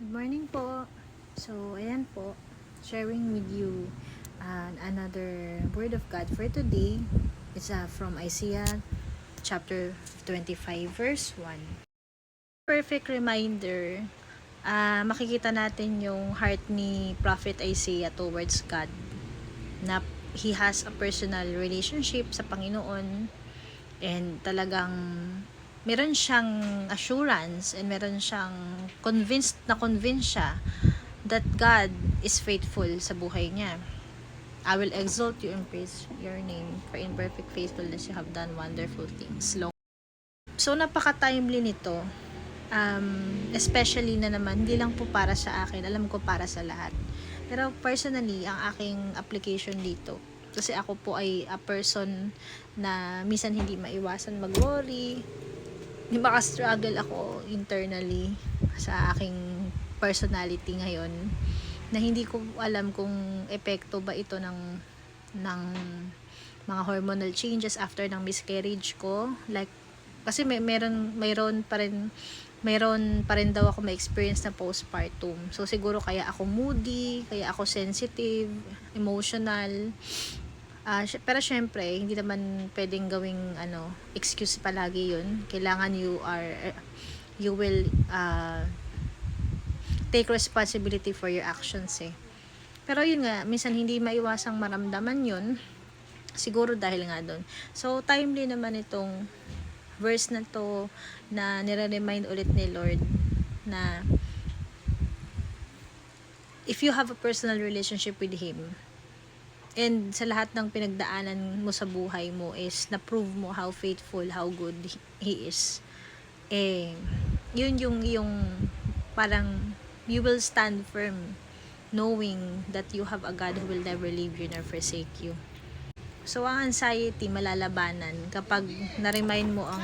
Good morning po. So, ayan po, sharing with you another word of God for today. It's from Isaiah chapter 25 verse 1. Perfect reminder, makikita natin yung heart ni Prophet Isaiah towards God, na he has a personal relationship sa Panginoon, and talagang meron siyang assurance and meron siyang convinced siya that God is faithful sa buhay niya. I will exalt you and praise your name, for in perfect faithfulness you have done wonderful things. So, napaka-timely nito. Especially na naman, hindi lang po para sa akin, alam ko para sa lahat. Pero personally, ang aking application dito, kasi ako po ay a person na minsan hindi maiwasan mag-worry, di ba ka-struggle ako internally sa aking personality ngayon, na hindi ko alam kung epekto ba ito ng mga hormonal changes after ng miscarriage ko. Like, kasi mayroon pa rin daw ako ma-experience na postpartum. So, siguro kaya ako moody, kaya ako sensitive, emotional. Pero syempre, hindi naman pwedeng gawing excuse palagi yun. Kailangan you will take responsibility for your actions eh. Pero yun nga, minsan hindi maiwasang maramdaman yun. Siguro dahil nga doon. So, timely naman itong verse na to, na nire-remind ulit ni Lord na if you have a personal relationship with Him, and sa lahat ng pinagdaanan mo sa buhay mo is na-prove mo how faithful, how good He is, yun yung parang you will stand firm knowing that you have a God who will never leave you nor forsake you. So, ang anxiety malalabanan kapag na-remind mo ang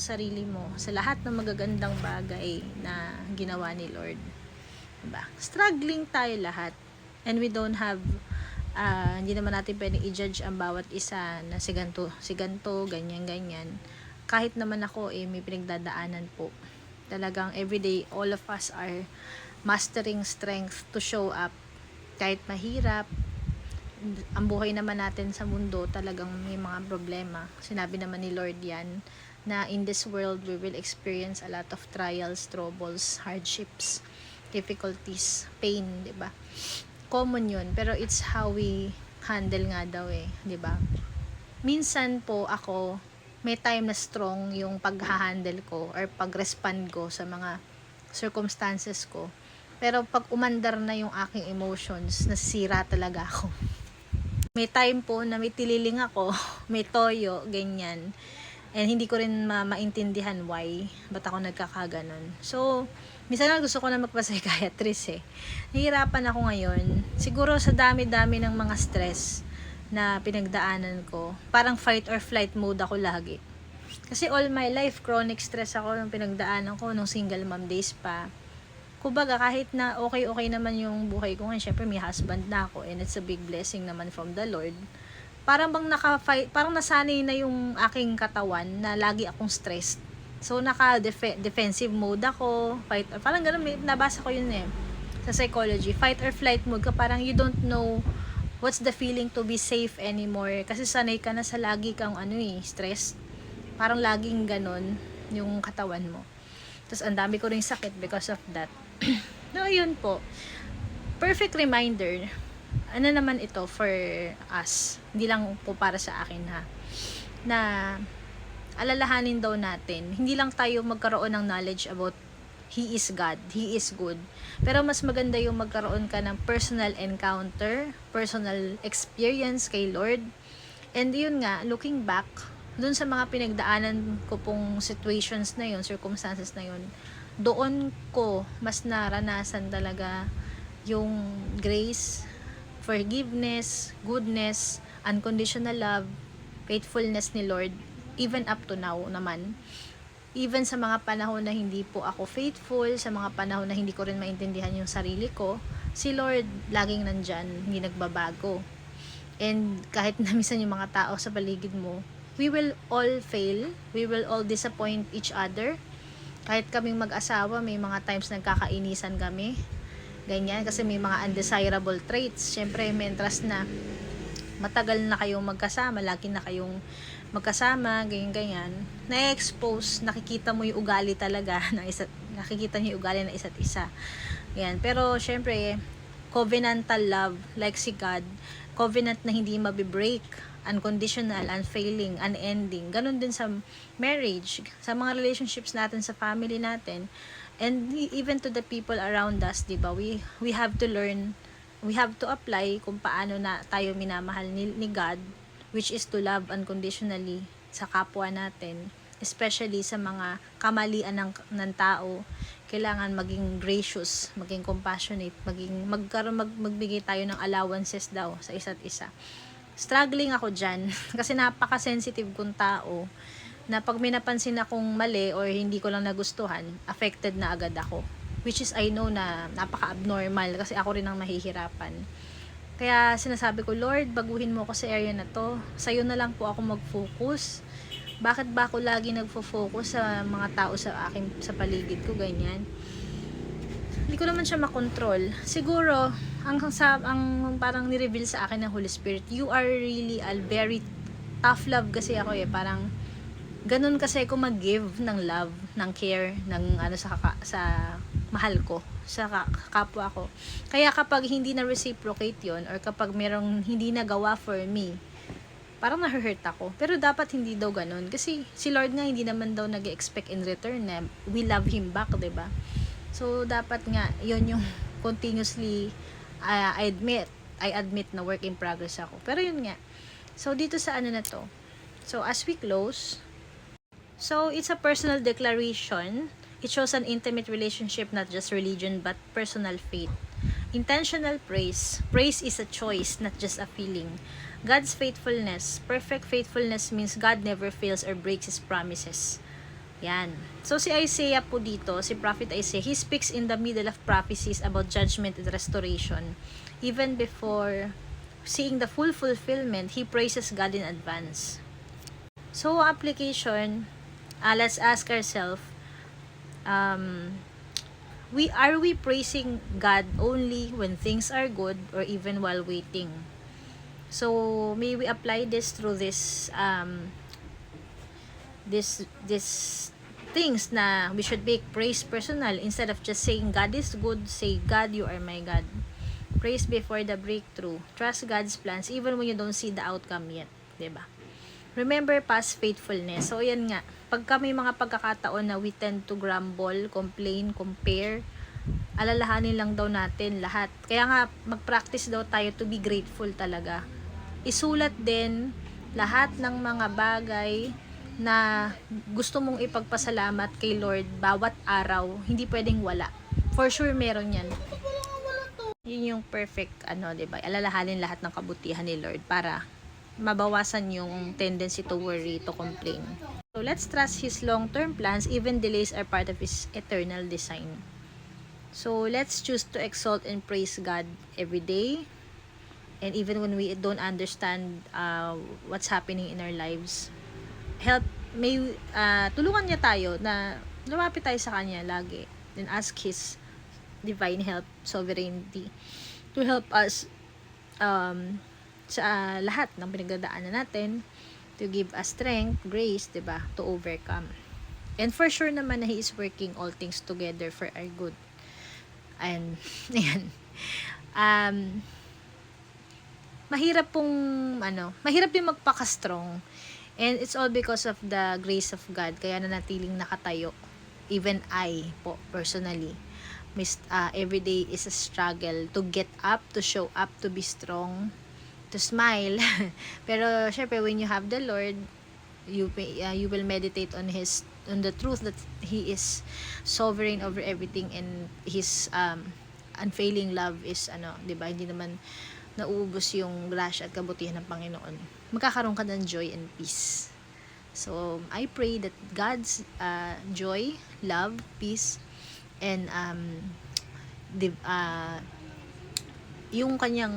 sarili mo sa lahat ng magagandang bagay na ginawa ni Lord. Diba? Struggling tayo lahat. And we don't have, hindi naman natin pwedeng i-judge ang bawat isa na si ganto, ganyan. Kahit naman ako may pinagdadaanan po. Talagang everyday, all of us are mastering strength to show up. Kahit mahirap, ang buhay naman natin sa mundo talagang may mga problema. Sinabi naman ni Lord yan, na in this world we will experience a lot of trials, troubles, hardships, difficulties, pain, 'di ba? Common 'yun, pero it's how we handle nga daw 'di ba? Minsan po ako may time na strong yung pag-handle ko or pag-respond ko sa mga circumstances ko. Pero pag umandar na yung aking emotions, nasisira talaga ako. May time po na may tililing ako, may toyo, ganyan. And hindi ko rin maintindihan why, ba't ako nagkakaganon. So, minsan na gusto ko na magpa-psychiatrist eh. Nahihirapan ako ngayon. Siguro sa dami-dami ng mga stress na pinagdaanan ko, parang fight or flight mode ako lagi. Kasi all my life, chronic stress ako nung pinagdaanan ko, nung single mom days pa. Kumbaga, kahit na okay naman yung buhay ko ngayon, syempre may husband na ako, and it's a big blessing naman from the Lord. Parang bang naka-fight, parang nasanay na yung aking katawan na lagi akong stressed. So, naka-defensive mode ako, parang ganun, nabasa ko yun sa psychology. Fight or flight mode ka, parang you don't know what's the feeling to be safe anymore. Kasi sanay ka na sa lagi kang stress. Parang laging ganun yung katawan mo. Tapos, ang dami ko rin sakit because of that. No, yun po. Perfect reminder. Ano naman ito for us? Hindi lang po para sa akin na alalahanin daw natin. Hindi lang tayo magkaroon ng knowledge about He is God, He is good. Pero mas maganda yung magkaroon ka ng personal encounter, personal experience kay Lord. And yun nga, looking back, dun sa mga pinagdaanan ko pong situations na yun, circumstances na yun, doon ko mas naranasan talaga yung grace, forgiveness, goodness, unconditional love, faithfulness ni Lord, even up to now naman. Even sa mga panahon na hindi po ako faithful, sa mga panahon na hindi ko rin maintindihan yung sarili ko, si Lord laging nandyan, hindi nagbabago. And kahit na minsan yung mga tao sa paligid mo, we will all fail, we will all disappoint each other, Kahit kaming mag-asawa, may mga times nagkakainisan kami. Ganyan, kasi may mga undesirable traits. Siyempre, mentras na matagal na kayong magkasama, lagi na kayong magkasama, ganyan-ganyan, na-expose, nakikita mo yung ugali talaga ng nakikita niyo yung ugali ng isa't isa. Yan. Pero, syempre, covenantal love, like si God, covenant na hindi mabibreak, unconditional, unfailing, unending. Ganun din sa marriage, sa mga relationships natin, sa family natin, and even to the people around us, diba? We have to learn, we have to apply kung paano na tayo minamahal ni God, which is to love unconditionally sa kapwa natin, especially sa mga kamalian ng tao. Kailangan maging gracious, maging compassionate, magbigay tayo ng allowances daw sa isa't isa. Struggling ako dyan, kasi napaka-sensitive kong tao, na pag may napansin akong mali or hindi ko lang nagustuhan, affected na agad ako. Which is, I know na napaka-abnormal, kasi ako rin ang mahihirapan. Kaya sinasabi ko, Lord, baguhin mo ako sa area na to. Sa'yo na lang po ako mag-focus. Bakit ba ako lagi nagfo-focus sa mga tao sa paligid ko, ganyan? Hindi ko naman siya makontrol. Siguro, ang parang ni-reveal sa akin ng Holy Spirit, you are really a very tough love kasi ako eh. Parang, ganun kasi ako mag-give ng love, ng care, ng sa mahal ko, sa kapwa ko. Kaya kapag hindi na reciprocate yon, or kapag merong hindi nagawa for me, parang na-hurt ako. Pero dapat hindi daw ganun. Kasi si Lord nga hindi naman daw nag-expect in return na we love Him back, diba? So, dapat nga, yon yung continuously, I admit na work in progress ako. Pero yun nga. So, dito sa na to. So, as we close, so, it's a personal declaration. It shows an intimate relationship, not just religion, but personal faith. Intentional praise. Praise is a choice, not just a feeling. God's faithfulness. Perfect faithfulness means God never fails or breaks His promises. Yan. So, si Isaiah po dito, si Prophet Isaiah, he speaks in the middle of prophecies about judgment and restoration. Even before seeing the full fulfillment, he praises God in advance. So, application, let's ask ourselves, are we praising God only when things are good or even while waiting? So, may we apply this through this things na we should make praise personal. Instead of just saying God is good, say God, you are my God. Praise before the breakthrough. Trust God's plans even when you don't see the outcome yet, 'di ba? Remember past faithfulness. So, yan nga. Pagka may mga pagkakataon na we tend to grumble, complain, compare, alalahanin lang daw natin lahat. Kaya nga, mag-practice daw tayo to be grateful talaga. Isulat din lahat ng mga bagay na gusto mong ipagpasalamat kay Lord bawat araw. Hindi pwedeng wala. For sure, meron yan. Yun yung perfect, diba? Alalahanin lahat ng kabutihan ni Lord para mabawasan yung tendency to worry, to complain. So, let's trust His long-term plans. Even delays are part of His eternal design. So, let's choose to exalt and praise God every day. And even when we don't understand what's happening in our lives, tulungan niya tayo na lumapit tayo sa Kanya lagi. Then ask His divine help, sovereignty, to help us sa lahat ng pinagdadaanan natin, to give us strength, grace, diba, to overcome. And for sure naman na He is working all things together for our good. And, yan. Mahirap din magpaka-strong. And it's all because of the grace of God. Kaya nanatiling nakatayo. Even I, po, personally, every day is a struggle to get up, to show up, to be strong, to smile. Pero syempre, when you have the Lord, you will meditate on the truth that He is sovereign over everything, and His unfailing love is diba, hindi naman nauubos yung grasya at kabutihan ng Panginoon. Magkakaroon ka ng joy and peace. So, I pray that God's joy, love, peace, and yung kanyang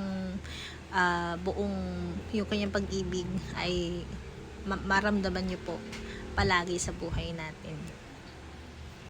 yung kanyang pag-ibig ay maramdaman niyo po palagi sa buhay natin.